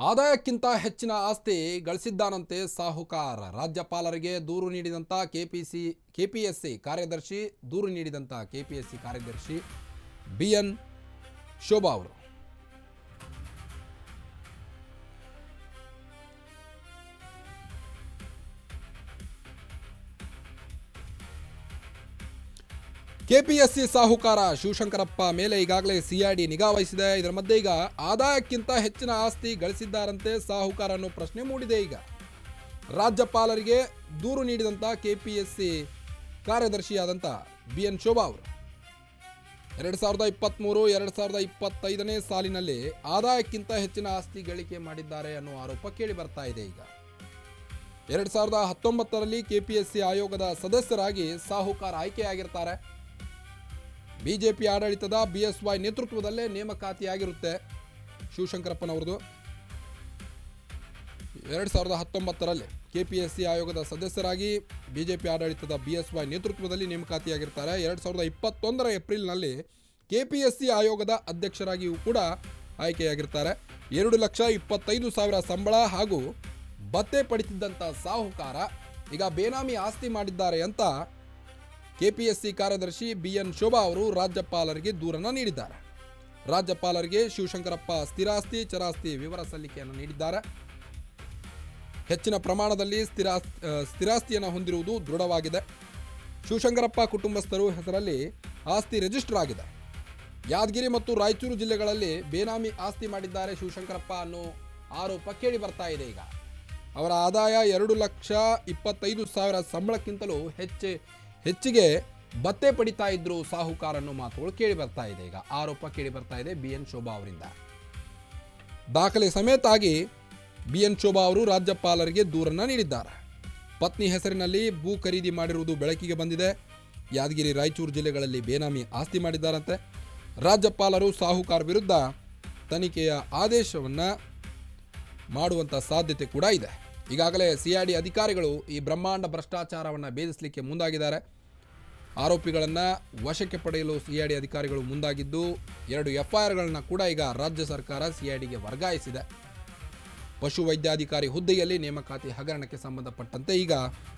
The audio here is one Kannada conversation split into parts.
ಆದಾಯಕ್ಕಿಂತ ಹೆಚ್ಚಿನ ಆಸ್ತಿ ಗಳಿಸಿದ್ದಾನಂತೆ ಸಾಹುಕಾರ. ರಾಜ್ಯಪಾಲರಿಗೆ ದೂರು ನೀಡಿದಂಥ ಕೆಪಿಎಸ್ಸಿ ಕಾರ್ಯದರ್ಶಿ BN ಶೋಭಾ ಅವರು. ಕೆಪಿಎಸ್ಸಿ ಸಾಹುಕಾರ ಶಿವಶಂಕರಪ್ಪ ಮೇಲೆ ಈಗಾಗಲೇ ಸಿಐಡಿ ನಿಗಾ ವಹಿಸಿದೆ. ಇದರ ಮಧ್ಯೆ ಈಗ ಆದಾಯಕ್ಕಿಂತ ಹೆಚ್ಚಿನ ಆಸ್ತಿ ಗಳಿಸಿದ್ದಾರಂತೆ ಸಾಹುಕಾರ ಅನ್ನೋ ಪ್ರಶ್ನೆ ಮೂಡಿದೆ. ಈಗ ರಾಜ್ಯಪಾಲರಿಗೆ ದೂರು ನೀಡಿದಂಥ ಕೆಪಿಎಸ್ಸಿ ಕಾರ್ಯದರ್ಶಿಯಾದಂಥ BN ಶೋಭಾ ಅವರು 2023-2025ನೇ ಸಾಲಿನಲ್ಲಿ ಆದಾಯಕ್ಕಿಂತ ಹೆಚ್ಚಿನ ಆಸ್ತಿ ಗಳಿಕೆ ಮಾಡಿದ್ದಾರೆ ಅನ್ನೋ ಆರೋಪ ಕೇಳಿ ಬರ್ತಾ ಇದೆ. ಈಗ 2019ರಲ್ಲಿ ಕೆಪಿಎಸ್ಸಿ ಆಯೋಗದ ಸದಸ್ಯರಾಗಿ ಸಾಹುಕಾರ ಆಯ್ಕೆಯಾಗಿರ್ತಾರೆ. ಬಿಜೆಪಿ ಆಡಳಿತದ BSY ನೇತೃತ್ವದಲ್ಲೇ ನೇಮಕಾತಿಯಾಗಿರುತ್ತೆ ಶಿವಶಂಕರಪ್ಪನವ್ರದ್ದು. 2019ರಲ್ಲಿ ಕೆಪಿಎಸ್ಸಿ ಆಯೋಗದ ಸದಸ್ಯರಾಗಿ ಬಿಜೆಪಿ ಆಡಳಿತದ BSY ನೇತೃತ್ವದಲ್ಲಿ ನೇಮಕಾತಿಯಾಗಿರ್ತಾರೆ. 2021ರ ಏಪ್ರಿಲ್ನಲ್ಲಿ ಕೆಪಿಎಸ್ಸಿ ಆಯೋಗದ ಅಧ್ಯಕ್ಷರಾಗಿಯೂ ಕೂಡ ಆಯ್ಕೆಯಾಗಿರ್ತಾರೆ. 2,25,000 ಸಂಬಳ ಹಾಗೂ ಭತ್ಯೆ ಪಡೆದಿದ್ದಂಥ ಸಾಹುಕಾರ ಈಗ ಬೇನಾಮಿ ಆಸ್ತಿ ಮಾಡಿದ್ದಾರೆ ಅಂತ ಕೆಪಿಎಸ್ಸಿ ಕಾರ್ಯದರ್ಶಿ BN ಶೋಭಾ ಅವರು ರಾಜ್ಯಪಾಲರಿಗೆ ದೂರನ್ನು ನೀಡಿದ್ದಾರೆ. ರಾಜ್ಯಪಾಲರಿಗೆ ಶಿವಶಂಕರಪ್ಪ ಸ್ಥಿರಾಸ್ತಿ ಚರಾಸ್ತಿ ವಿವರ ಸಲ್ಲಿಕೆಯನ್ನು ನೀಡಿದ್ದಾರೆ. ಹೆಚ್ಚಿನ ಪ್ರಮಾಣದಲ್ಲಿ ಸ್ಥಿರಾಸ್ತಿಯನ್ನು ಹೊಂದಿರುವುದು ದೃಢವಾಗಿದೆ. ಶಿವಶಂಕರಪ್ಪ ಕುಟುಂಬಸ್ಥರು ಹೆಸರಲ್ಲಿ ಆಸ್ತಿ ರಿಜಿಸ್ಟರ್ ಆಗಿದೆ. ಯಾದಗಿರಿ ಮತ್ತು ರಾಯಚೂರು ಜಿಲ್ಲೆಗಳಲ್ಲಿ ಬೇನಾಮಿ ಆಸ್ತಿ ಮಾಡಿದ್ದಾರೆ ಶಿವಶಂಕರಪ್ಪ ಅನ್ನೋ ಆರೋಪ ಕೇಳಿ ಬರ್ತಾ ಇದೆ. ಈಗ ಅವರ ಆದಾಯ 2,25,000 ಸಂಬಳಕ್ಕಿಂತಲೂ ಹೆಚ್ಚಿಗೆ ಭತ್ಯೆ ಪಡಿತಾ ಇದ್ರು ಸಾಹುಕಾರ ಅನ್ನೋ ಮಾತುಗಳು ಕೇಳಿ ಬರ್ತಾ ಇದೆ. ಈಗ ಆರೋಪ ಕೇಳಿ ಬರ್ತಾ ಇದೆ BN ಶೋಭಾ ಅವರಿಂದ. ದಾಖಲೆ ಸಮೇತಾಗಿ BN ಶೋಭಾ ಅವರು ರಾಜ್ಯಪಾಲರಿಗೆ ದೂರನ್ನ ನೀಡಿದ್ದಾರೆ. ಪತ್ನಿ ಹೆಸರಿನಲ್ಲಿ ಭೂ ಖರೀದಿ ಮಾಡಿರುವುದು ಬೆಳಕಿಗೆ ಬಂದಿದೆ. ಯಾದಗಿರಿ ರಾಯಚೂರು ಜಿಲ್ಲೆಗಳಲ್ಲಿ ಬೇನಾಮಿ ಆಸ್ತಿ ಮಾಡಿದ್ದಾರಂತೆ. ರಾಜ್ಯಪಾಲರು ಸಾಹುಕಾರ ವಿರುದ್ಧ ತನಿಖೆಯ ಆದೇಶವನ್ನ ಮಾಡುವಂಥ ಸಾಧ್ಯತೆ ಕೂಡ ಇದೆ. ಈಗಾಗಲೇ ಸಿಐಡಿ ಅಧಿಕಾರಿಗಳು ಈ ಬ್ರಹ್ಮಾಂಡ ಭ್ರಷ್ಟಾಚಾರವನ್ನು ಭೇದಿಸಲಿಕ್ಕೆ ಮುಂದಾಗಿದ್ದಾರೆ. ಆರೋಪಿಗಳನ್ನು ವಶಕ್ಕೆ ಪಡೆಯಲು ಸಿಐಡಿ ಅಧಿಕಾರಿಗಳು ಮುಂದಾಗಿದ್ದು 2 FIRಗಳನ್ನು ಕೂಡ ಈಗ ರಾಜ್ಯ ಸರ್ಕಾರ ಸಿಐಡಿಗೆ ವರ್ಗಾಯಿಸಿದೆ. ಪಶು ವೈದ್ಯಾಧಿಕಾರಿ ಹುದ್ದೆಯಲ್ಲಿ ನೇಮಕಾತಿ ಹಗರಣಕ್ಕೆ ಸಂಬಂಧಪಟ್ಟಂತೆ ಈಗ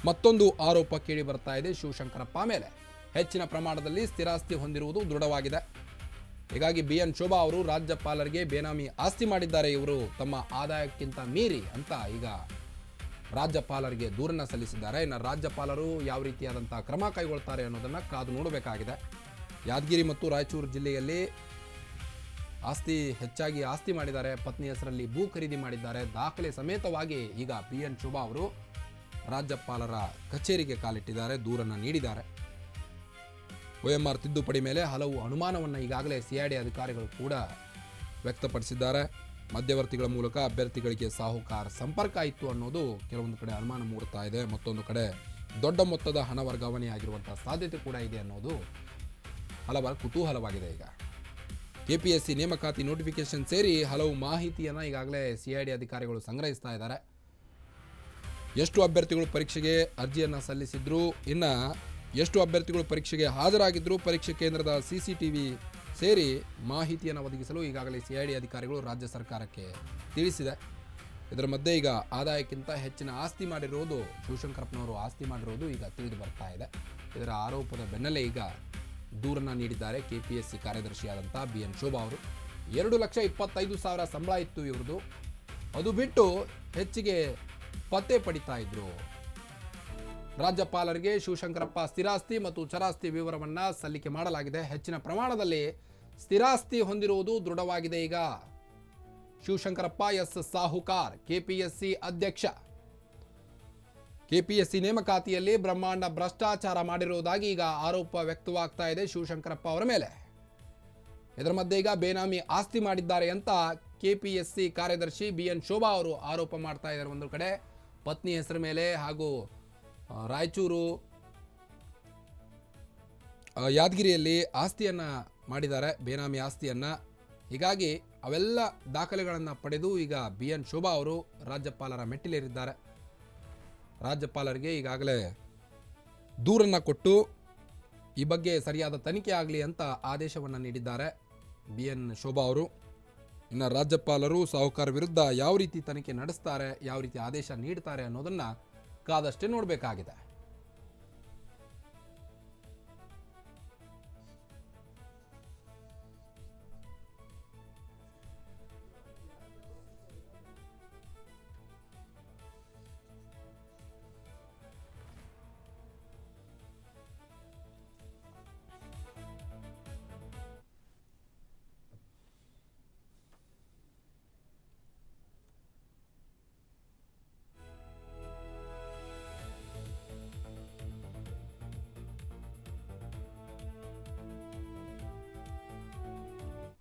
ಮತ್ತೊಂದು ಆರೋಪ ಕೇಳಿ ಬರ್ತಾ ಇದೆ ಶಿವಶಂಕರಪ್ಪ ಮೇಲೆ. ಹೆಚ್ಚಿನ ಪ್ರಮಾಣದಲ್ಲಿ ಸ್ಥಿರಾಸ್ತಿ ಹೊಂದಿರುವುದು ದೃಢವಾಗಿದೆ. ಹೀಗಾಗಿ BN ಶೋಭಾ ಅವರು ರಾಜ್ಯಪಾಲರಿಗೆ ಬೇನಾಮಿ ಆಸ್ತಿ ಮಾಡಿದ್ದಾರೆ ಇವರು ತಮ್ಮ ಆದಾಯಕ್ಕಿಂತ ಮೀರಿ ಅಂತ ಈಗ ರಾಜ್ಯಪಾಲರಿಗೆ ದೂರನ್ನು ಸಲ್ಲಿಸಿದ್ದಾರೆ. ಇನ್ನು ರಾಜ್ಯಪಾಲರು ಯಾವ ರೀತಿಯಾದಂಥ ಕ್ರಮ ಕೈಗೊಳ್ತಾರೆ ಅನ್ನೋದನ್ನು ಕಾದು ನೋಡಬೇಕಾಗಿದೆ. ಯಾದಗಿರಿ ಮತ್ತು ರಾಯಚೂರು ಜಿಲ್ಲೆಯಲ್ಲಿ ಹೆಚ್ಚಾಗಿ ಆಸ್ತಿ ಮಾಡಿದ್ದಾರೆ. ಪತ್ನಿ ಹೆಸರಲ್ಲಿ ಭೂ ಖರೀದಿ ಮಾಡಿದ್ದಾರೆ. ದಾಖಲೆ ಸಮೇತವಾಗಿ ಈಗ BN ಶೋಭಾ ಅವರು ರಾಜ್ಯಪಾಲರ ಕಚೇರಿಗೆ ಕಾಲಿಟ್ಟಿದ್ದಾರೆ, ದೂರನ್ನು ನೀಡಿದ್ದಾರೆ. OMR ತಿದ್ದುಪಡಿ ಮೇಲೆ ಹಲವು ಅನುಮಾನವನ್ನು ಈಗಾಗಲೇ ಸಿಐಡಿ ಅಧಿಕಾರಿಗಳು ಕೂಡ ವ್ಯಕ್ತಪಡಿಸಿದ್ದಾರೆ. ಮಧ್ಯವರ್ತಿಗಳ ಮೂಲಕ ಅಭ್ಯರ್ಥಿಗಳಿಗೆ ಸಾಹುಕಾರ ಸಂಪರ್ಕ ಇತ್ತು ಅನ್ನೋದು ಕೆಲವೊಂದು ಕಡೆ ಅನುಮಾನ ಮೂಡ್ತಾ ಇದೆ. ಮತ್ತೊಂದು ಕಡೆ ದೊಡ್ಡ ಮೊತ್ತದ ಹಣ ವರ್ಗಾವಣೆ ಆಗಿರುವಂಥ ಸಾಧ್ಯತೆ ಕೂಡ ಇದೆ ಅನ್ನೋದು ಹಲವಾರು ಕುತೂಹಲವಾಗಿದೆ. ಈಗ ಕೆಪಿಎಸ್ಸಿ ನೇಮಕಾತಿ ನೋಟಿಫಿಕೇಶನ್ ಸೇರಿ ಹಲವು ಮಾಹಿತಿಯನ್ನು ಈಗಾಗಲೇ ಸಿಐಡಿ ಅಧಿಕಾರಿಗಳು ಸಂಗ್ರಹಿಸ್ತಾ ಇದ್ದಾರೆ. ಎಷ್ಟು ಅಭ್ಯರ್ಥಿಗಳು ಪರೀಕ್ಷೆಗೆ ಅರ್ಜಿಯನ್ನು ಸಲ್ಲಿಸಿದ್ರು, ಇನ್ನು ಎಷ್ಟು ಅಭ್ಯರ್ಥಿಗಳು ಪರೀಕ್ಷೆಗೆ ಹಾಜರಾಗಿದ್ದರು, ಪರೀಕ್ಷೆ ಕೇಂದ್ರದ CCTV ಸೇರಿ ಮಾಹಿತಿಯನ್ನು ಒದಗಿಸಲು ಈಗಾಗಲೇ ಸಿಐಡಿ ಅಧಿಕಾರಿಗಳು ರಾಜ್ಯ ಸರ್ಕಾರಕ್ಕೆ ತಿಳಿಸಿದೆ. ಇದರ ಮಧ್ಯೆ ಈಗ ಆದಾಯಕ್ಕಿಂತ ಹೆಚ್ಚಿನ ಆಸ್ತಿ ಮಾಡಿರುವುದು ಶಿವಶಂಕರಪ್ಪನವರು ಆಸ್ತಿ ಮಾಡಿರುವುದು ಈಗ ತಿಳಿದು ಬರ್ತಾ ಇದೆ. ಇದರ ಆರೋಪದ ಬೆನ್ನಲ್ಲೇ ಈಗ ದೂರನ್ನು ನೀಡಿದ್ದಾರೆ ಕೆಪಿಎಸ್ಸಿ ಕಾರ್ಯದರ್ಶಿಯಾದಂಥ BN ಶೋಭಾ ಅವರು. 2,25,000 ಸಂಬಳ ಇತ್ತು ಇವ್ರದ್ದು. ಅದು ಬಿಟ್ಟು ಹೆಚ್ಚಿಗೆ ಭತ್ಯೆ ಪಡಿತಾ ಇದ್ರು. ರಾಜ್ಯಪಾಲರಿಗೆ ಶಿವಶಂಕರಪ್ಪ ಸ್ಥಿರಾಸ್ತಿ ಮತ್ತು ಚರಾಸ್ತಿ ವಿವರವನ್ನು ಸಲ್ಲಿಕೆ ಮಾಡಲಾಗಿದೆ. ಹೆಚ್ಚಿನ ಪ್ರಮಾಣದಲ್ಲಿ ಸ್ಥಿರಾಸ್ತಿ ಹೊಂದಿರುವುದು ದೃಢವಾಗಿದೆ. ಈಗ ಶಿವಶಂಕರಪ್ಪ ಸಾಹುಕಾರ್ ಕೆಪಿಎಸ್ಸಿ ಅಧ್ಯಕ್ಷ. ಕೆಪಿಎಸ್ಸಿ ನೇಮಕಾತಿಯಲ್ಲಿ ಬ್ರಹ್ಮಾಂಡ ಭ್ರಷ್ಟಾಚಾರ ಮಾಡಿರುವುದಾಗಿ ಈಗ ಆರೋಪ ವ್ಯಕ್ತವಾಗ್ತಾ ಇದೆ ಶಿವಶಂಕರಪ್ಪ ಅವರ ಮೇಲೆ. ಇದರ ಮಧ್ಯೆ ಈಗ ಬೇನಾಮಿ ಆಸ್ತಿ ಮಾಡಿದ್ದಾರೆ ಅಂತ ಕೆಪಿಎಸ್ಸಿ ಕಾರ್ಯದರ್ಶಿ BN ಶೋಭಾ ಅವರು ಆರೋಪ ಮಾಡ್ತಾ ಇದ್ದಾರೆ. ಒಂದು ಕಡೆ ಪತ್ನಿ ಹೆಸರ ಮೇಲೆ ಹಾಗೂ ರಾಯಚೂರು ಯಾದಗಿರಿಯಲ್ಲಿ ಆಸ್ತಿಯನ್ನು ಮಾಡಿದ್ದಾರೆ, ಬೇನಾಮಿ ಆಸ್ತಿಯನ್ನು. ಹೀಗಾಗಿ ಅವೆಲ್ಲ ದಾಖಲೆಗಳನ್ನು ಪಡೆದು ಈಗ BN ಶೋಭಾ ಅವರು ರಾಜ್ಯಪಾಲರ ಮೆಟ್ಟಿಲೇರಿದ್ದಾರೆ. ರಾಜ್ಯಪಾಲರಿಗೆ ಈಗಾಗಲೇ ದೂರನ್ನು ಕೊಟ್ಟು ಈ ಬಗ್ಗೆ ಸರಿಯಾದ ತನಿಖೆ ಆಗಲಿ ಅಂತ ಆದೇಶವನ್ನು ನೀಡಿದ್ದಾರೆ BN ಶೋಭಾ ಅವರು. ಇನ್ನು ರಾಜ್ಯಪಾಲರು ಸಾಹುಕಾರ ವಿರುದ್ಧ ಯಾವ ರೀತಿ ತನಿಖೆ ನಡೆಸ್ತಾರೆ, ಯಾವ ರೀತಿ ಆದೇಶ ನೀಡ್ತಾರೆ ಅನ್ನೋದನ್ನು ಕಾದಷ್ಟೇ ನೋಡಬೇಕಾಗಿದೆ.